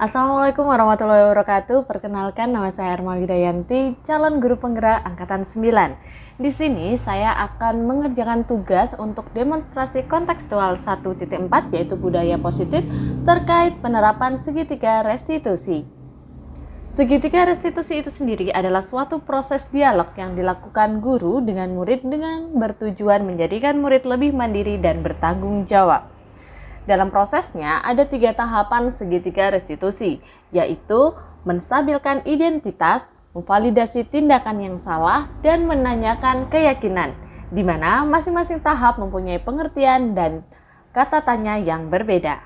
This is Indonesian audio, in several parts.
Assalamualaikum warahmatullahi wabarakatuh. Perkenalkan, nama saya Erma Widayanti, calon guru penggerak angkatan 9. Di sini saya akan mengerjakan tugas untuk demonstrasi kontekstual 1.4 yaitu budaya positif terkait penerapan segitiga restitusi. Segitiga restitusi itu sendiri adalah suatu proses dialog yang dilakukan guru dengan murid dengan bertujuan menjadikan murid lebih mandiri dan bertanggung jawab. Dalam prosesnya ada 3 tahapan segitiga restitusi, yaitu menstabilkan identitas, memvalidasi tindakan yang salah, dan menanyakan keyakinan, di mana masing-masing tahap mempunyai pengertian dan kata tanya yang berbeda.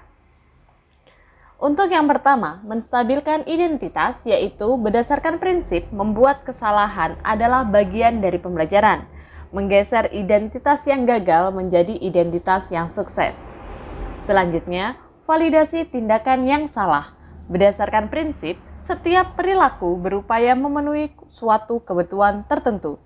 Untuk yang pertama, menstabilkan identitas, yaitu berdasarkan prinsip membuat kesalahan adalah bagian dari pembelajaran, menggeser identitas yang gagal menjadi identitas yang sukses. Selanjutnya, validasi tindakan yang salah. Berdasarkan prinsip, setiap perilaku berupaya memenuhi suatu kebutuhan tertentu.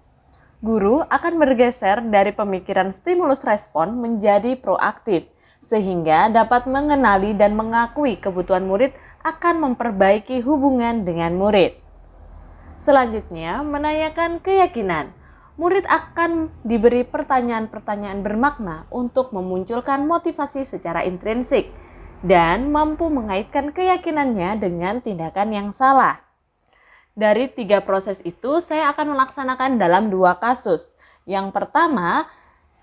Guru akan bergeser dari pemikiran stimulus respon menjadi proaktif, sehingga dapat mengenali dan mengakui kebutuhan murid akan memperbaiki hubungan dengan murid. Selanjutnya, menanyakan keyakinan. Murid akan diberi pertanyaan-pertanyaan bermakna untuk memunculkan motivasi secara intrinsik dan mampu mengaitkan keyakinannya dengan tindakan yang salah. Dari 3 proses itu, saya akan melaksanakan dalam 2 kasus. Yang pertama,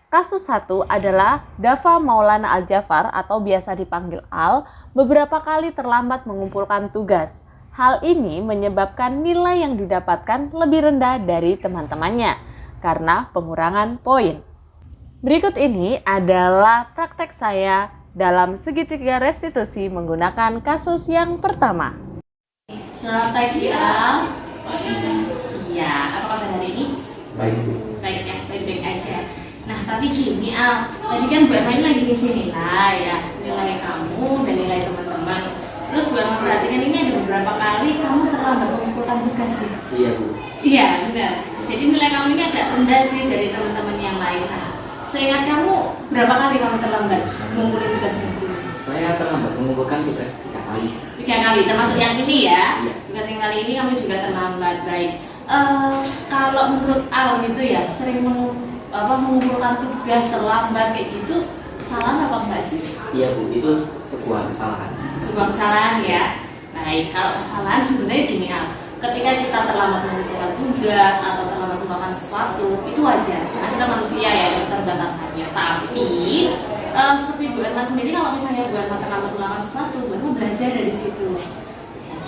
kasus 1 adalah Dafa Maulana Al-Jafar atau biasa dipanggil Al, beberapa kali terlambat mengumpulkan tugas. Hal ini menyebabkan nilai yang didapatkan lebih rendah dari teman-temannya karena pengurangan poin. Berikut ini adalah praktek saya dalam segitiga restitusi menggunakan kasus yang pertama. Selamat pagi, Al. Iya, apa kabar hari ini? Baik, Bu. Baik ya, baik-baik aja. Nah, tapi gini, Al, tadi kan Bu Erma ini lagi ngisi nilai ya, nilai kamu dan nilai teman-teman. Terus Bu Erma perhatikan ini ada beberapa kali kamu terlambat mengumpulkan tugas sih. Iya, Bu. Iya, benar. Jadi nilai kamu ini agak rendah sih dari teman-teman yang lain. Nah, seingat kamu berapa kali kamu terlambat mengumpulkan tugasnya sendiri? Saya terlambat mengumpulkan tugas 3 kali. 3 kali, termasuk yang ini ya. Iya. Tugas yang kali ini kamu juga terlambat. Baik. Kalau menurut Al gitu ya, sering mengumpulkan tugas terlambat kayak gitu, kesalahan apa enggak sih? Iya, Bu. Itu sebuah kesalahan. Sebuah kesalahan ya. Baik, kalau kesalahan sebenarnya gini Al. Ketika kita terlambat mengumpulkan tugas atau terlambat melakukan sesuatu, itu wajar. Karena kita manusia ya, ada keterbatasannya. Tapi seperti Bu Erma sendiri, kalau misalnya Bu Erma terlambat melakukan sesuatu, Bu Erma belajar dari situ.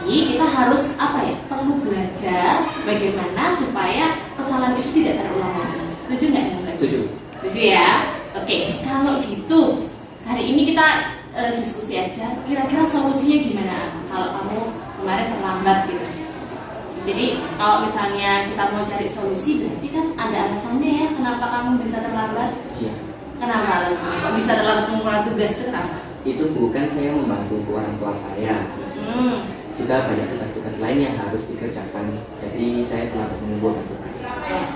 Jadi kita harus perlu belajar bagaimana supaya kesalahan itu tidak terulang lagi. Setuju nggak? Setuju. Setuju ya. Oke, kalau gitu hari ini kita diskusi aja. Kira-kira solusinya gimana kalau kamu kemarin terlambat gitu? Jadi kalau misalnya kita mau cari solusi, berarti kan ada alasannya ya kenapa kamu bisa terlambat. Iya. Kenapa alasannya? Kok bisa terlambat mengumpulkan tugas itu kenapa? Itu bukan saya membantu orang tua saya. Juga banyak tugas-tugas lain yang harus dikerjakan. Jadi saya terlambat mengumpulkan tugas.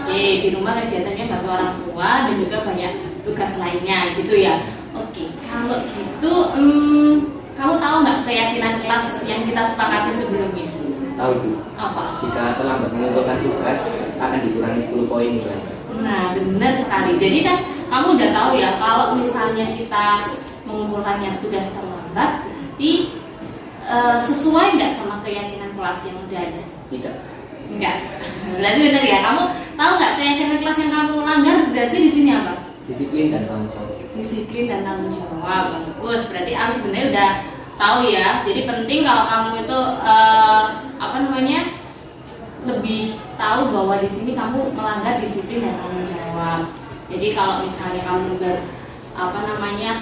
Oke, di rumah kegiatannya bantu orang tua dan juga banyak tugas lainnya gitu ya. Oke, kalau gitu kamu tahu nggak keyakinan kelas yang kita sepakati sebelumnya? Tahu, Bu. Apa? Jika terlambat mengumpulkan tugas akan dikurangi 10 poin nilai. Nah, benar sekali. Jadi kan kamu udah tahu ya kalau misalnya kita mengumpulkannya tugas terlambat, berarti sesuai nggak sama keyakinan kelas yang udah ada? Tidak. Enggak. Berarti benar ya. Kamu tahu nggak keyakinan kelas yang kamu langgar? Berarti di sini apa? Disiplin dan tanggung jawab. Disiplin dan tanggung jawab. Bagus. Berarti Al sebenarnya udah tahu ya. Jadi penting kalau kamu itu lebih tahu bahwa di sini kamu melanggar disiplin dan tanggung jawab. Jadi kalau misalnya kamu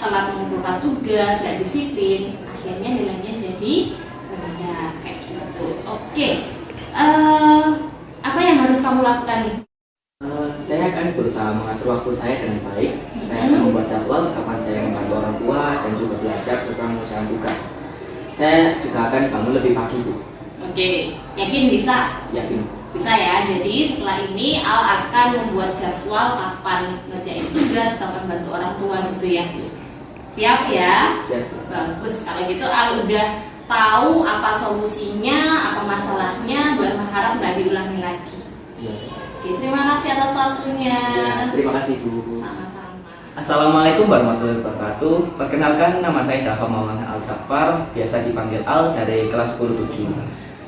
telat mengumpulkan tugas, nggak disiplin, akhirnya nilainya jadi rendah kayak gitu. Oke. Apa yang harus kamu lakukan nih? Saya akan berusaha mengatur waktu saya dengan baik. Saya akan membuat jadwal kapan saya membantu orang tua dan juga belajar serta mengerjakan tugas. Saya juga akan bangun lebih pagi, Bu. Oke, yakin bisa? Yakin. Bisa ya. Jadi setelah ini Al akan membuat jadwal kapan ngerjain tugas, kapan bantu orang tua gitu ya. Siap ya? Siap. Bagus. Kalau gitu Al udah tahu apa solusinya, apa masalahnya, biar harap nggak diulangi lagi. Iya. Oke, terima kasih atas waktunya. Ya, terima kasih Bu. Sama-sama. Assalamualaikum warahmatullahi wabarakatuh. Perkenalkan, nama saya Dava Maulana Al-Jafar, biasa dipanggil Al, dari kelas 10-7.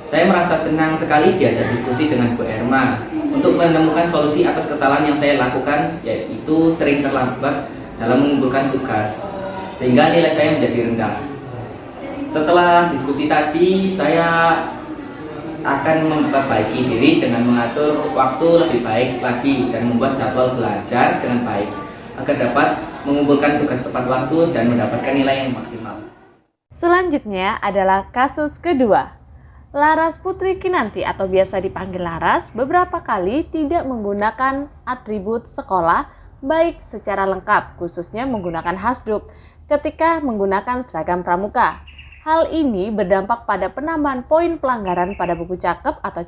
Saya merasa senang sekali diajak diskusi dengan Bu Erma untuk menemukan solusi atas kesalahan yang saya lakukan, yaitu sering terlambat dalam mengumpulkan tugas, sehingga nilai saya menjadi rendah. Setelah diskusi tadi, saya akan memperbaiki diri dengan mengatur waktu lebih baik lagi dan membuat jadwal belajar dengan baik agar dapat mengumpulkan tugas tepat waktu dan mendapatkan nilai yang maksimal. Selanjutnya adalah kasus kedua. Laras Putri Kinanti atau biasa dipanggil Laras beberapa kali tidak menggunakan atribut sekolah baik secara lengkap, khususnya menggunakan hasduk ketika menggunakan seragam pramuka. Hal ini berdampak pada penambahan poin pelanggaran pada buku cakep atau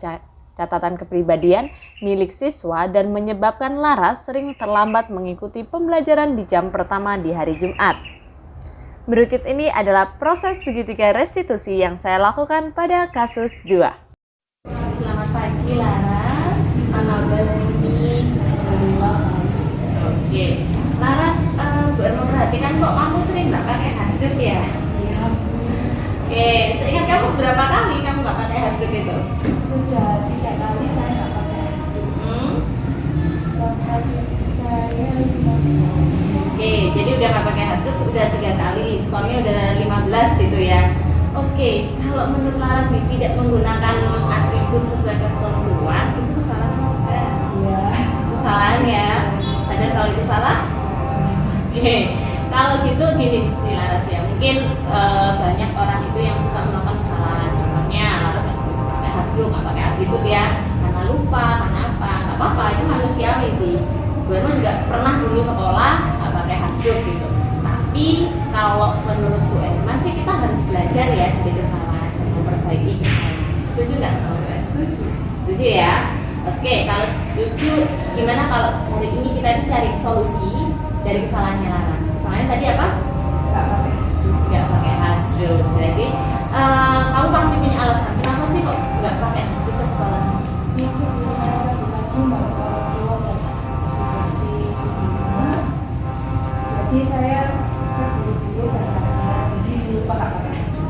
catatan kepribadian milik siswa dan menyebabkan Laras sering terlambat mengikuti pembelajaran di jam pertama di hari Jumat. Berikut ini adalah proses segitiga restitusi yang saya lakukan pada kasus 2. Selamat pagi Laras, apa kabar ini? Oke, Laras, Bu Erma perhatikan kok kamu sering nggak pakai hasduk ya? Iya. Oke, seingat kamu berapa kali kamu nggak pakai hasduk itu? Sudah 3 kali saya nggak pakai hasduk. Setiap kali saya 15. Oke, jadi udah nggak pakai hasduk udah 3 kali, skornya udah 15 gitu ya. Oke, kalau menurut Laras nih tidak menggunakan atribut sesuai ketentuan itu kesalahan apa enggak? Iya. Kesalahan ya. Sadar kalau itu salah? Oke, kalau gitu gini sih Laras ya, mungkin banyak orang itu yang suka melakukan kesalahan. Contohnya Laras nggak pakai hasduk, nggak pakai atribut ya, karena lupa, karena apa? Nggak apa-apa, itu manusiawi sih. Bu Erma juga pernah dulu sekolah nggak pakai hasduk gitu. Tapi kalau menurut Bu Erma sih kita harus belajar ya dari kesalahan dan memperbaiki kesalahan. Setuju nggak sama Bu? Setuju. Setuju ya. Oke, kalau setuju, gimana kalau hari ini kita cari solusi dari kesalahannya Laras? Kesalahannya tadi apa? Nggak pakai hasduk. Nggak pakai hasduk. Berarti kamu pasti punya alasan. Kenapa sih kok nggak pakai hasduk ke sekolah? Iya, Bu. Saya tadi baru orang tua dan bersih-bersih di rumah. Jadi saya buru-buru berangkatnya, jadi lupa nggak pakai hasduk.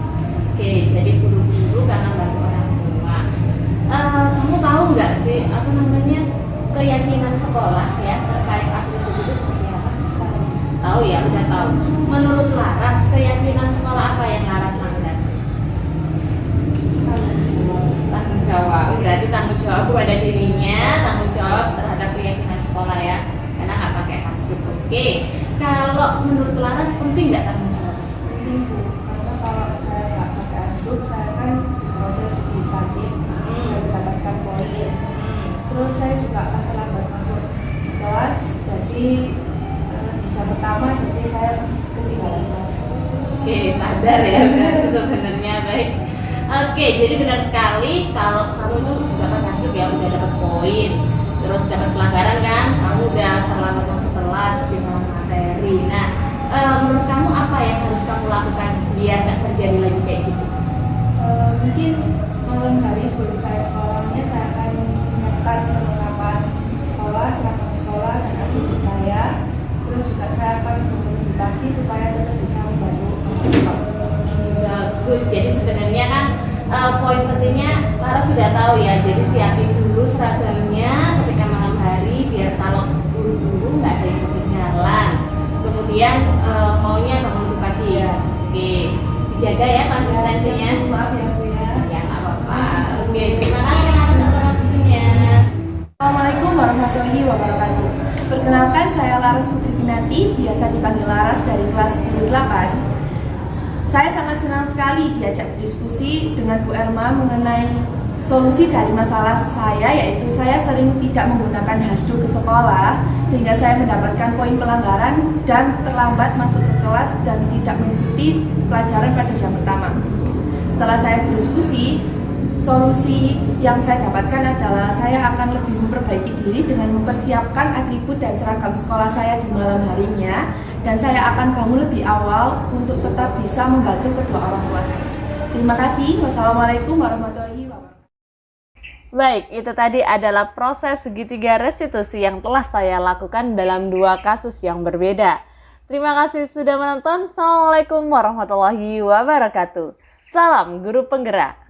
Oke, jadi buru-buru karena bantu orang tua. Kamu tahu nggak sih apa namanya keyakinan sekolah ya terkait atribut itu seperti apa? Tahu ya, udah tahu. Menurut Laras, keyakinan sekolah apa yang Laras langgar? Tanggung jawab. Berarti tanggung jawab kepada dirinya, tanggung jawab terhadap keyakinan sekolah ya, karena nggak pakai hasduk. Oke, kalau menurut Laras penting nggak tanggung jawab? Penting, Bu. Karena kalau saya nggak pakai hasduk, saya kan proses di tatip dan mendapatkan poin. Terus saya juga akan terlambat masuk kelas, jadi di jam pertama jadi saya ketinggalan kelas. Oke, sadar ya berarti sebenarnya baik. Oke, jadi benar sekali kalau kamu itu juga pakai hasduk ya udah dapat poin, terus dapat pelanggaran kan, kamu udah terlambat masuk kelas, ketinggalan materi. Nah, menurut kamu apa yang harus kamu lakukan biar nggak terjadi lagi kayak gitu? Mungkin malam hari sebelum saya sekolahnya saya akan menyiapkan perlengkapan sekolah, seragam sekolah dan atribut saya. Terus juga saya akan bangun pagi supaya tetap bisa membantu Bapak. Bagus, jadi sebenarnya kan poin pentingnya Lara sudah tahu ya, jadi siapin dulu seragamnya ketika malam hari biar kalau buru-buru nggak ada yang ketinggalan. Kemudian maunya bangun pagi ya. Oke, dijaga ya konsistensinya. Maaf ya Bu ya. Ya nggak apa-apa. Oke, terima kasih atas waktunya. Assalamualaikum warahmatullahi wabarakatuh. Perkenalkan saya Laras Putri Kinanti, biasa dipanggil Laras dari kelas 10-8. Saya sangat senang sekali diajak berdiskusi dengan Bu Erma mengenai solusi dari masalah saya, yaitu saya sering tidak menggunakan hasduk ke sekolah sehingga saya mendapatkan poin pelanggaran dan terlambat masuk ke kelas dan tidak mengikuti pelajaran pada jam pertama. Setelah saya berdiskusi, solusi yang saya dapatkan adalah saya akan lebih memperbaiki diri dengan mempersiapkan atribut dan seragam sekolah saya di malam harinya, dan saya akan bangun lebih awal untuk tetap bisa membantu kedua orang tua saya. Terima kasih. Wassalamualaikum warahmatullahi wabarakatuh. Baik, itu tadi adalah proses segitiga restitusi yang telah saya lakukan dalam 2 kasus yang berbeda. Terima kasih sudah menonton. Assalamualaikum warahmatullahi wabarakatuh. Salam guru penggerak.